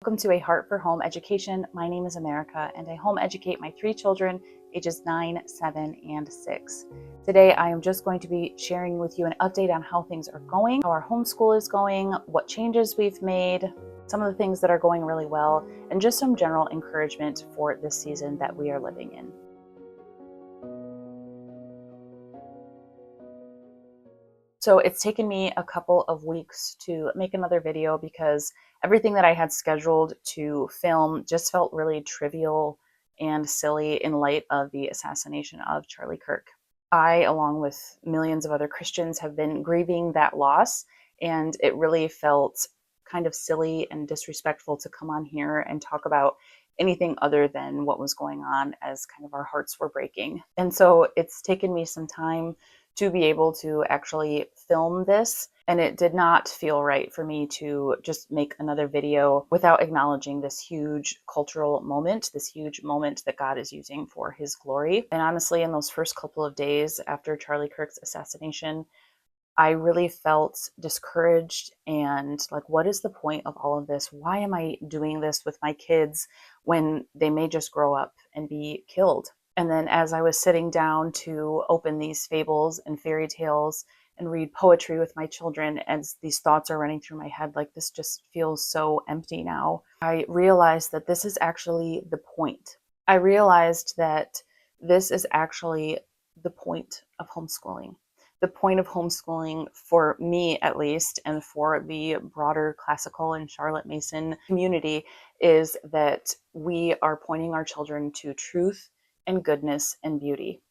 Welcome to A Heart for Home Education. My name is America, and I home educate my 3 children, ages 9, 7, and 6. Today, I am just going to be sharing with you an update on how things are going, how our homeschool is going, what changes we've made, some of the things that are going really well, and just some general encouragement for this season that we are living in. So it's taken me a couple of weeks to make another video because everything that I had scheduled to film just felt really trivial and silly in light of the assassination of Charlie Kirk. I, along with millions of other Christians, have been grieving that loss, and it really felt kind of silly and disrespectful to come on here and talk about anything other than what was going on, as kind of our hearts were breaking. And so it's taken me some time to be able to actually film this, and it did not feel right for me to just make another video without acknowledging this huge cultural moment, this huge moment that God is using for his glory. And honestly, in those first couple of days after Charlie Kirk's assassination, I really felt discouraged and like, what is the point of all of this? Why am I doing this with my kids when they may just grow up and be killed? And then as I was sitting down to open these fables and fairy tales and read poetry with my children, as these thoughts are running through my head, like, this just feels so empty now, I realized that this is actually the point. I realized that this is actually the point of homeschooling. The point of homeschooling, for me at least, and for the broader classical and Charlotte Mason community, is that we are pointing our children to truth and goodness and beauty.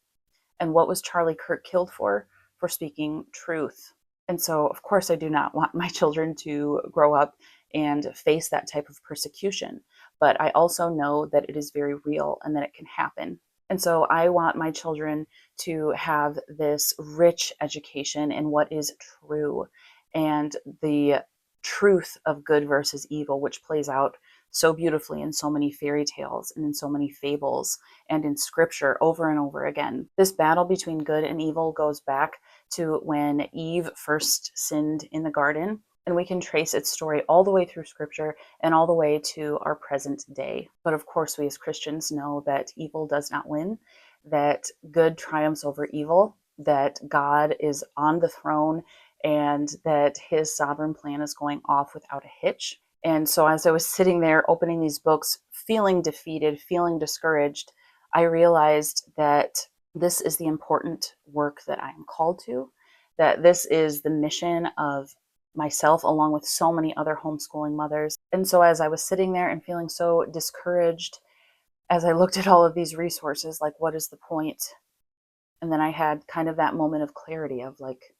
And what was Charlie Kirk killed for? For speaking truth. And so, of course, I do not want my children to grow up and face that type of persecution. But I also know that it is very real and that it can happen. And so I want my children to have this rich education in what is true and the truth of good versus evil, which plays out so beautifully in so many fairy tales and in so many fables and in scripture over and over again. This battle between good and evil goes back to when Eve first sinned in the garden, and we can trace its story all the way through scripture and all the way to our present day. But of course, we as Christians know that evil does not win, that good triumphs over evil, that God is on the throne, and that his sovereign plan is going off without a hitch. And so as I was sitting there opening these books, feeling defeated, feeling discouraged, I realized that this is the important work that I am called to, that this is the mission of myself, along with so many other homeschooling mothers. And so as I was sitting there and feeling so discouraged, as I looked at all of these resources, like, what is the point? And then I had kind of that moment of clarity of like,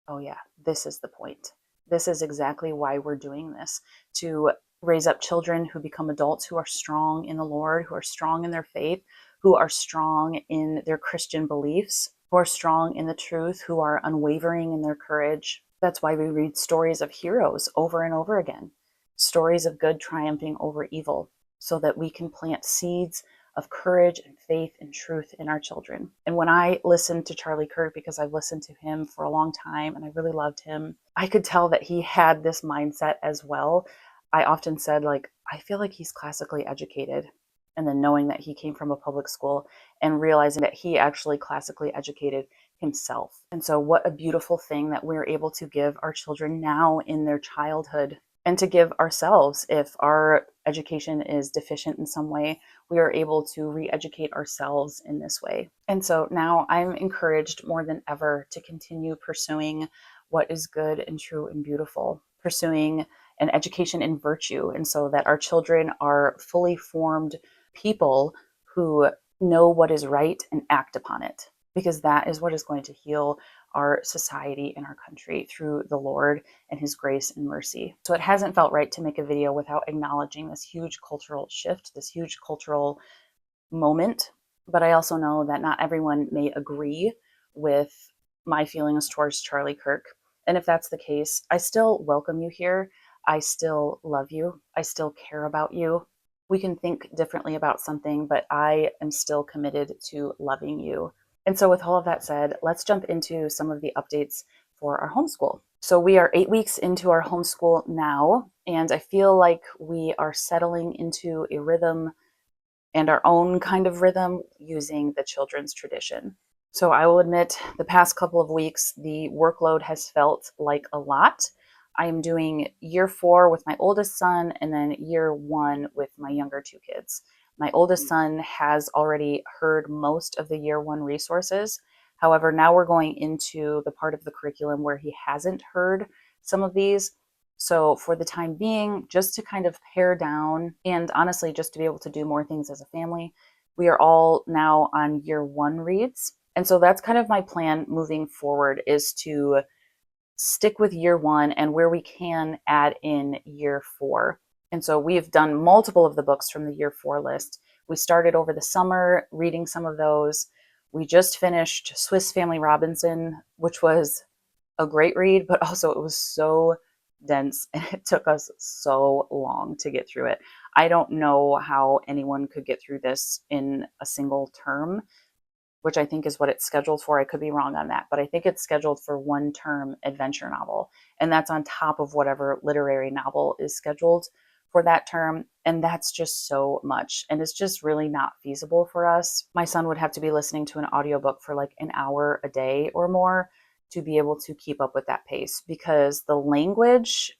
oh yeah, this is the point. This is exactly why we're doing this, to raise up children who become adults who are strong in the Lord, who are strong in their faith, who are strong in their Christian beliefs, who are strong in the truth, who are unwavering in their courage. That's why we read stories of heroes over and over again, stories of good triumphing over evil, so that we can plant seeds of courage and faith and truth in our children. And when I listened to Charlie Kirk, because I've listened to him for a long time and I really loved him, I could tell that he had this mindset as well. I often said, like, I feel like he's classically educated. And then knowing that he came from a public school and realizing that he actually classically educated himself. And so what a beautiful thing that we're able to give our children now in their childhood, and to give ourselves if our education is deficient in some way. We are able to re-educate ourselves in this way. And so now I'm encouraged more than ever to continue pursuing what is good and true and beautiful, pursuing an education in virtue, and so that our children are fully formed people who know what is right and act upon it, because that is what is going to heal our society and our country through the Lord and his grace and mercy. So it hasn't felt right to make a video without acknowledging this huge cultural shift, this huge cultural moment. But I also know that not everyone may agree with my feelings towards Charlie Kirk. And if that's the case, I still welcome you here. I still love you. I still care about you. We can think differently about something, but I am still committed to loving you. And so with all of that said, let's jump into some of the updates for our homeschool. So we are 8 weeks into our homeschool now. And I feel like we are settling into a rhythm and our own kind of rhythm using the children's tradition. So I will admit, the past couple of weeks, the workload has felt like a lot. I am doing year 4 with my oldest son and then year 1 with my younger 2 kids. My oldest son has already heard most of the year 1 resources. However, now we're going into the part of the curriculum where he hasn't heard some of these. So for the time being, just to kind of pare down and honestly just to be able to do more things as a family, we are all now on year 1 reads. And so that's kind of my plan moving forward, is to stick with year 1 and where we can add in year 4. And so we've done multiple of the books from the year 4 list. We started over the summer reading some of those. We just finished Swiss Family Robinson, which was a great read, but also it was so dense and it took us so long to get through it. I don't know how anyone could get through this in a single term, which I think is what it's scheduled for. I could be wrong on that, but I think it's scheduled for 1 term adventure novel. And that's on top of whatever literary novel is scheduled for that term. And that's just so much. And it's just really not feasible for us. My son would have to be listening to an audiobook for like an hour a day or more to be able to keep up with that pace, because the language,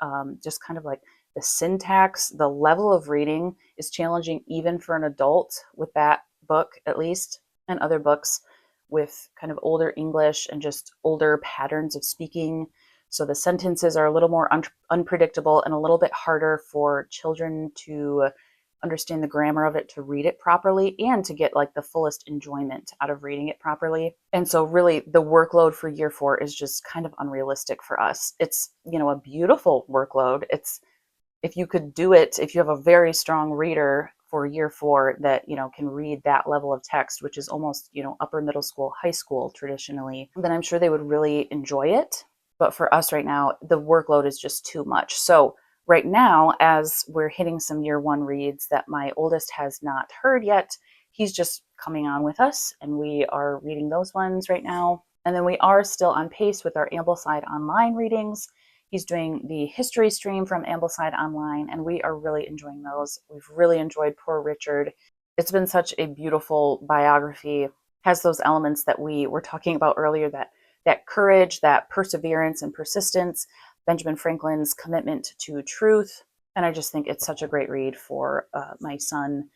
just kind of like the syntax, the level of reading is challenging even for an adult with that book, at least, and other books with kind of older English and just older patterns of speaking. So the sentences are a little more unpredictable and a little bit harder for children to understand the grammar of it, to read it properly, and to get like the fullest enjoyment out of reading it properly. And so really the workload for year 4 is just kind of unrealistic for us. It's, a beautiful workload. It's, if you could do it, if you have a very strong reader for year 4 that, can read that level of text, which is almost, upper middle school, high school traditionally, then I'm sure they would really enjoy it. But for us right now, the workload is just too much. So right now, as we're hitting some year 1 reads that my oldest has not heard yet, he's just coming on with us and we are reading those ones right now. And then we are still on pace with our Ambleside Online readings. He's doing the history stream from Ambleside Online, and we are really enjoying those. We've really enjoyed Poor Richard. It's been such a beautiful biography. Has those elements that we were talking about earlier, that courage, that perseverance and persistence, Benjamin Franklin's commitment to truth. And I just think it's such a great read for my son,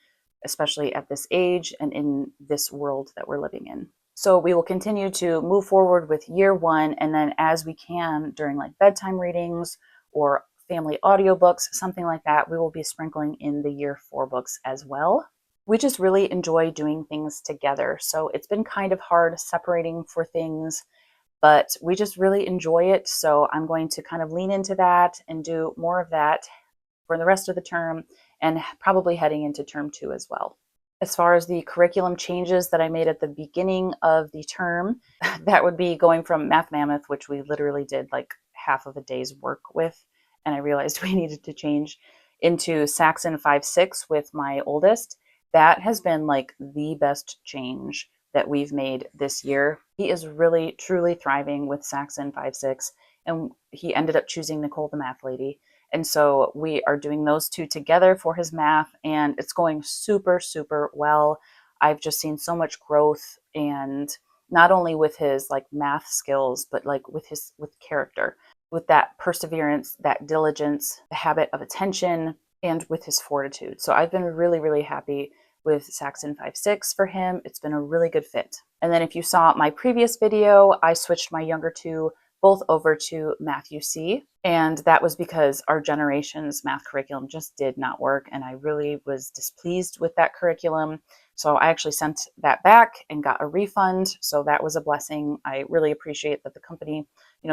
especially at this age and in this world that we're living in. So we will continue to move forward with year 1, and then as we can during like bedtime readings or family audiobooks, something like that, we will be sprinkling in the year 4 books as well. We just really enjoy doing things together. So it's been kind of hard separating for things, but we just really enjoy it. So I'm going to kind of lean into that and do more of that for the rest of the term and probably heading into term 2 as well. As far as the curriculum changes that I made at the beginning of the term, that would be going from Math Mammoth, which we literally did like half of a day's work with, and I realized we needed to change, into Saxon 5-6 with my oldest. That has been like the best change that we've made this year. He is really, truly thriving with Saxon 5-6, and he ended up choosing Nicole the Math Lady. And so we are doing those 2 together for his math, and it's going super, super well. I've just seen so much growth, and not only with his like math skills, but like with character, with that perseverance, that diligence, the habit of attention, and with his fortitude. So I've been really, really happy with Saxon 5-6 for him. It's been a really good fit. And then if you saw my previous video, I switched my younger 2 both over to Matthew C. And that was because our generation's math curriculum just did not work. And I really was displeased with that curriculum. So I actually sent that back and got a refund. So that was a blessing. I really appreciate that the company,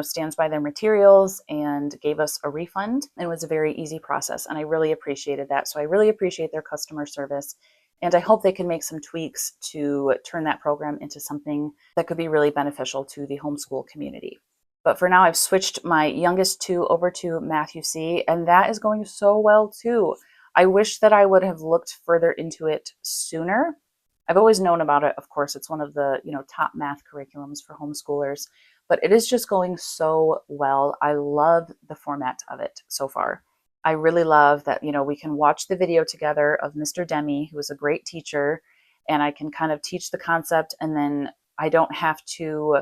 stands by their materials and gave us a refund. It was a very easy process, and I really appreciated that. So I really appreciate their customer service. And I hope they can make some tweaks to turn that program into something that could be really beneficial to the homeschool community. But for now, I've switched my youngest 2 over to Matthew C, and that is going so well too. I wish that I would have looked further into it sooner. I've always known about it. Of course, it's one of the, top math curriculums for homeschoolers, but it is just going so well. I love the format of it so far. I really love that, we can watch the video together of Mr. Demi, who is a great teacher, and I can kind of teach the concept, and then I don't have to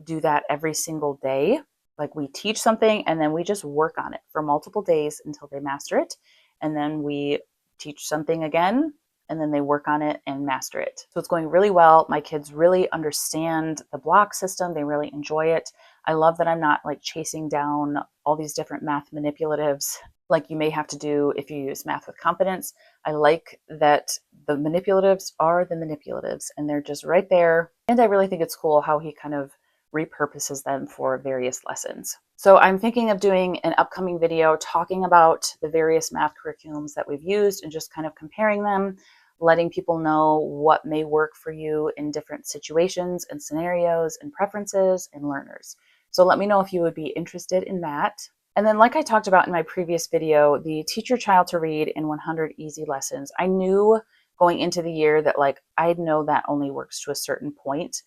do that every single day. Like, we teach something and then we just work on it for multiple days until they master it. And then we teach something again and then they work on it and master it. So it's going really well. My kids really understand the block system. They really enjoy it. I love that I'm not like chasing down all these different math manipulatives like you may have to do if you use Math with Confidence. I like that the manipulatives are the manipulatives and they're just right there. And I really think it's cool how he kind of repurposes them for various lessons. So I'm thinking of doing an upcoming video talking about the various math curriculums that we've used and just kind of comparing them, letting people know what may work for you in different situations and scenarios and preferences and learners. So let me know if you would be interested in that. And then, like I talked about in my previous video, the Teach Your Child to Read in 100 Easy Lessons. I knew going into the year that I know that only works to a certain point.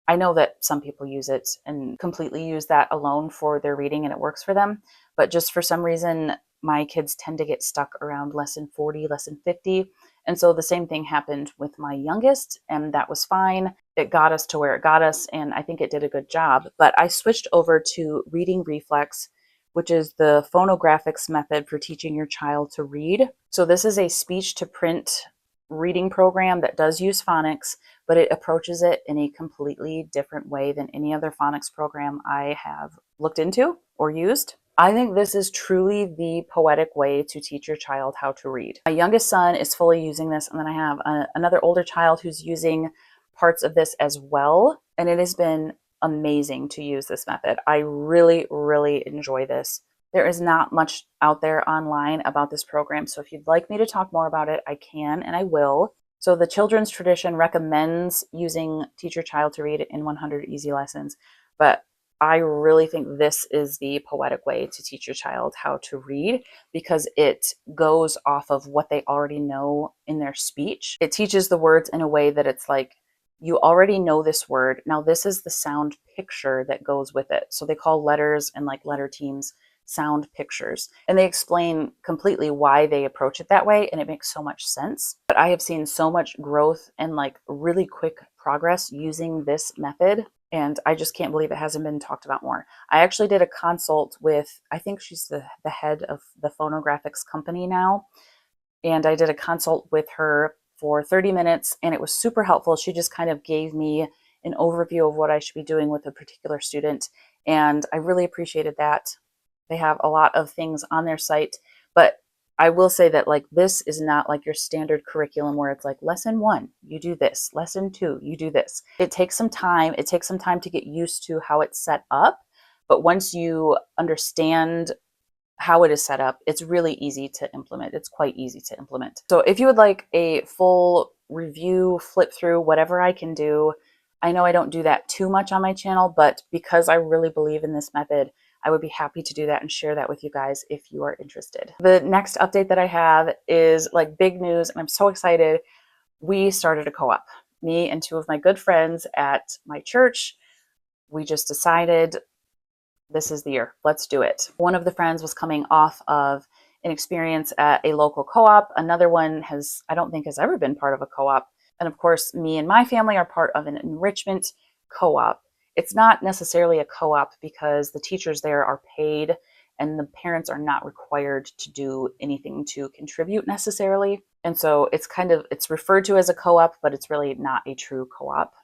I know that some people use it and completely use that alone for their reading and it works for them. But just for some reason, my kids tend to get stuck around lesson 40, lesson 50. And so the same thing happened with my youngest, and that was fine. It got us to where it got us, and I think it did a good job. But I switched over to Reading Reflex, which is the phonographics method for teaching your child to read. So this is a speech to print reading program that does use phonics, but it approaches it in a completely different way than any other phonics program I have looked into or used. I think this is truly the poetic way to teach your child how to read. My youngest son is fully using this, and then I have another older child who's using parts of this as well, and it has been amazing to use this method. I really, really enjoy this. There is not much out there online about this program, so if you'd like me to talk more about it, I can and I will. So the Children's Tradition recommends using Teach Your Child to Read in 100 Easy Lessons, but I really think this is the poetic way to teach your child how to read because it goes off of what they already know in their speech. It teaches the words in a way that it's like, you already know this word. Now this is the sound picture that goes with it. So they call letters and like letter teams sound pictures. And they explain completely why they approach it that way, and it makes so much sense. But I have seen so much growth and like really quick progress using this method, and I just can't believe it hasn't been talked about more. I actually did a consult with, I think she's the head of the phonographics company now, and I did a consult with her for 30 minutes, and it was super helpful. She just kind of gave me an overview of what I should be doing with a particular student, and I really appreciated that. They have a lot of things on their site, but I will say that like this is not like your standard curriculum where it's like lesson 1, you do this, lesson 2, you do this. It takes some time. It takes some time to get used to how it's set up, but once you understand how it is set up, it's really easy to implement. It's quite easy to implement. So if you would like a full review, flip through, whatever I can do, I know I don't do that too much on my channel, but because I really believe in this method, I would be happy to do that and share that with you guys if you are interested. The next update that I have is like big news, and I'm so excited. We started a co-op. Me and 2 of my good friends at my church, we just decided this is the year. Let's do it. One of the friends was coming off of an experience at a local co-op. Another one I don't think has ever been part of a co-op. And of course, me and my family are part of an enrichment co-op. It's not necessarily a co-op because the teachers there are paid and the parents are not required to do anything to contribute necessarily. And so it's referred to as a co-op, but it's really not a true co-op.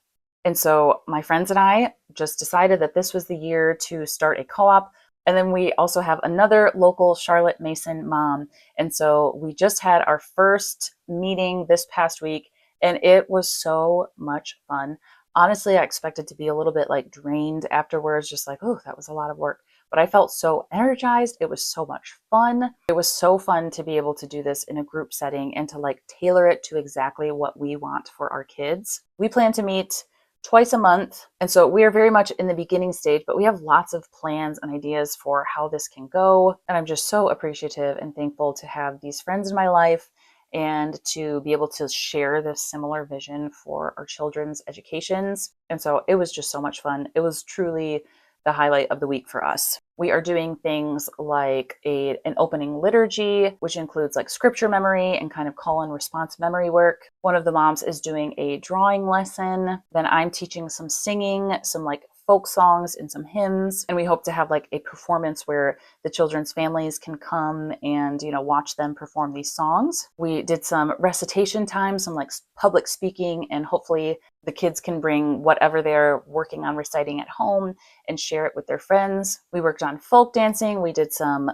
And so my friends and I just decided that this was the year to start a co-op. And then we also have another local Charlotte Mason mom. And so we just had our first meeting this past week, and it was so much fun. Honestly, I expected to be a little bit like drained afterwards, just like, oh, that was a lot of work. But I felt so energized. It was so much fun. It was so fun to be able to do this in a group setting and to like tailor it to exactly what we want for our kids. We plan to meet twice a month. And so we are very much in the beginning stage, but we have lots of plans and ideas for how this can go. And I'm just so appreciative and thankful to have these friends in my life and to be able to share this similar vision for our children's educations. And so it was just so much fun. It was truly the highlight of the week for us. We are doing things like an opening liturgy, which includes like scripture memory and kind of call and response memory work. One of the moms is doing a drawing lesson. Then I'm teaching some singing, some like folk songs and some hymns. And we hope to have like a performance where the children's families can come and, watch them perform these songs. We did some recitation time, some like public speaking, and hopefully the kids can bring whatever they're working on reciting at home and share it with their friends. We worked on folk dancing. We did some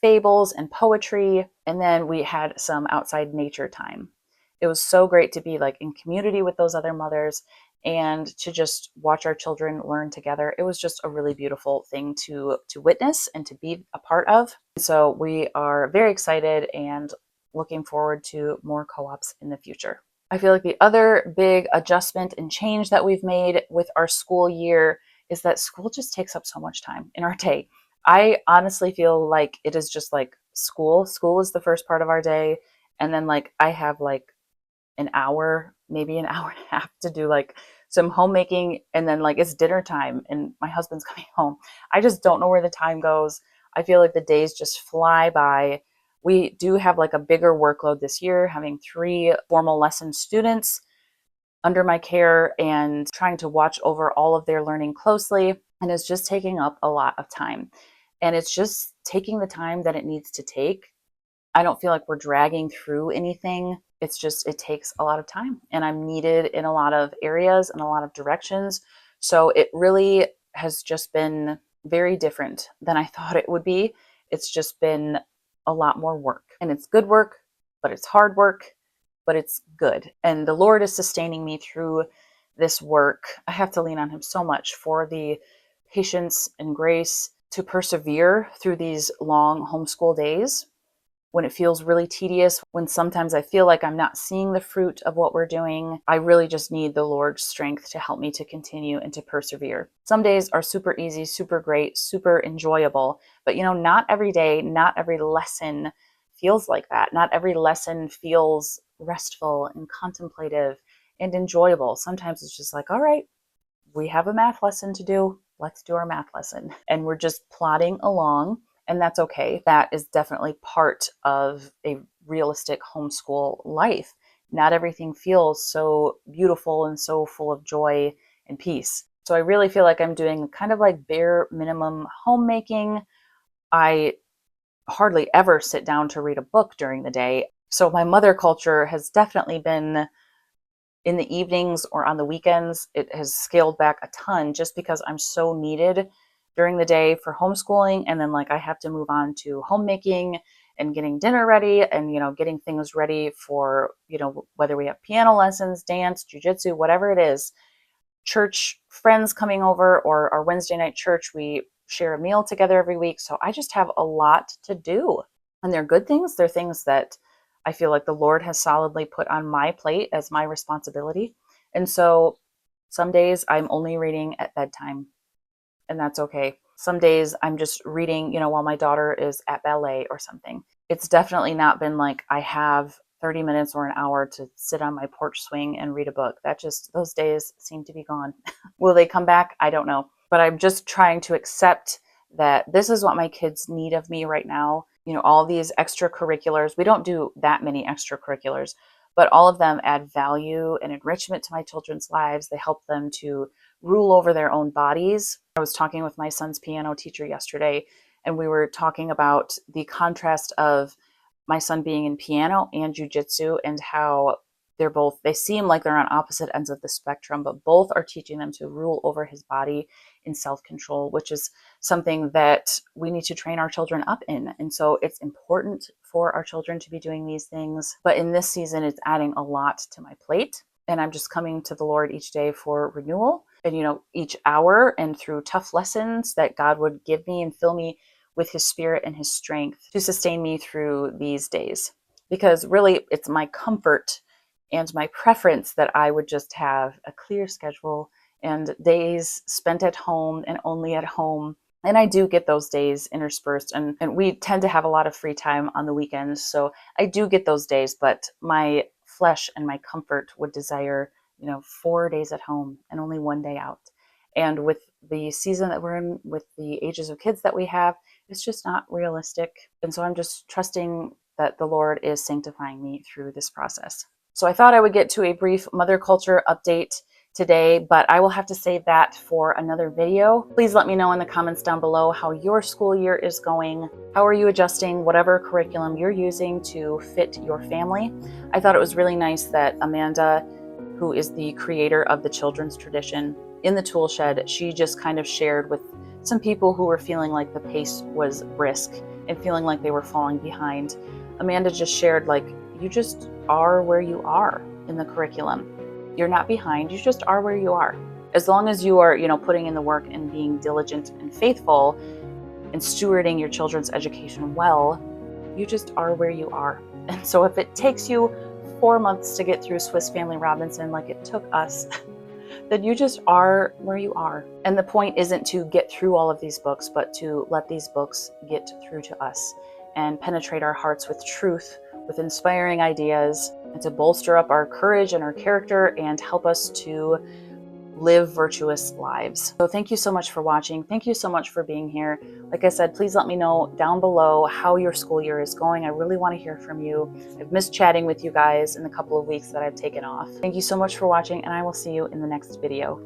fables and poetry, and then we had some outside nature time. It was so great to be like in community with those other mothers and to just watch our children learn together. It was just a really beautiful thing to witness and to be a part of. So we are very excited and looking forward to more co-ops in the future. I feel like the other big adjustment and change that we've made with our school year is that school just takes up so much time in our day. I honestly feel like it is just like school. School is the first part of our day. And then like I have like an hour, maybe an hour and a half to do like some homemaking. And then like it's dinner time and my husband's coming home. I just don't know where the time goes. I feel like the days just fly by. We do have like a bigger workload this year, having 3 formal lesson students under my care and trying to watch over all of their learning closely. And it's just taking up a lot of time. And it's just taking the time that it needs to take. I don't feel like we're dragging through anything. It's just, it takes a lot of time. And I'm needed in a lot of areas and a lot of directions. So it really has just been very different than I thought it would be. It's just been a lot more work. And it's good work, but it's hard work, but it's good. And the Lord is sustaining me through this work. I have to lean on Him so much for the patience and grace to persevere through these long homeschool days when it feels really tedious, when sometimes I feel like I'm not seeing the fruit of what we're doing. I really just need the Lord's strength to help me to continue and to persevere. Some days are super easy, super great, super enjoyable, but not every day, not every lesson feels like that. Not every lesson feels restful and contemplative and enjoyable. Sometimes it's just like, all right, we have a math lesson to do. Let's do our math lesson. And we're just plodding along. And that's okay. That is definitely part of a realistic homeschool life. Not everything feels so beautiful and so full of joy and peace. So I really feel like I'm doing kind of like bare minimum homemaking. I hardly ever sit down to read a book during the day. So my mother culture has definitely been in the evenings or on the weekends. It has scaled back a ton just because I'm so needed during the day for homeschooling. And then like I have to move on to homemaking and getting dinner ready and, getting things ready for, whether we have piano lessons, dance, jujitsu, whatever it is, church friends coming over or our Wednesday night church, we share a meal together every week. So I just have a lot to do. And they're good things. They're things that I feel like the Lord has solidly put on my plate as my responsibility. And so some days I'm only reading at bedtime, and that's okay. Some days I'm just reading, while my daughter is at ballet or something. It's definitely not been like I have 30 minutes or an hour to sit on my porch swing and read a book. Those days seem to be gone. Will they come back? I don't know. But I'm just trying to accept that this is what my kids need of me right now. All these extracurriculars. We don't do that many extracurriculars, but all of them add value and enrichment to my children's lives. They help them to rule over their own bodies. I was talking with my son's piano teacher yesterday, and we were talking about the contrast of my son being in piano and jujitsu and how they seem like they're on opposite ends of the spectrum, but both are teaching them to rule over his body in self-control, which is something that we need to train our children up in. And so it's important for our children to be doing these things. But in this season, it's adding a lot to my plate. And I'm just coming to the Lord each day for renewal and, each hour and through tough lessons that God would give me and fill me with His Spirit and His strength to sustain me through these days. Because really, it's my comfort and my preference that I would just have a clear schedule and days spent at home and only at home. And I do get those days interspersed, and we tend to have a lot of free time on the weekends. So I do get those days, but my flesh and my comfort would desire, 4 days at home and only 1 day out. And with the season that we're in, with the ages of kids that we have, it's just not realistic. And so I'm just trusting that the Lord is sanctifying me through this process. So I thought I would get to a brief mother culture update today, but I will have to save that for another video. Please let me know in the comments down below how your school year is going. How are you adjusting whatever curriculum you're using to fit your family? I thought it was really nice that Amanda, who is the creator of the children's tradition in the tool shed, she just kind of shared with some people who were feeling like the pace was brisk and feeling like they were falling behind. Amanda just shared, like, you just are where you are in the curriculum. You're not behind, you just are where you are. As long as you are, putting in the work and being diligent and faithful and stewarding your children's education well, you just are where you are. And so if it takes you 4 months to get through Swiss Family Robinson like it took us, then you just are where you are. And the point isn't to get through all of these books, but to let these books get through to us and penetrate our hearts with truth, with inspiring ideas, and to bolster up our courage and our character and help us to live virtuous lives. So thank you so much for watching. Thank you so much for being here. Like I said, please let me know down below how your school year is going. I really want to hear from you. I've missed chatting with you guys in the couple of weeks that I've taken off. Thank you so much for watching, and I will see you in the next video.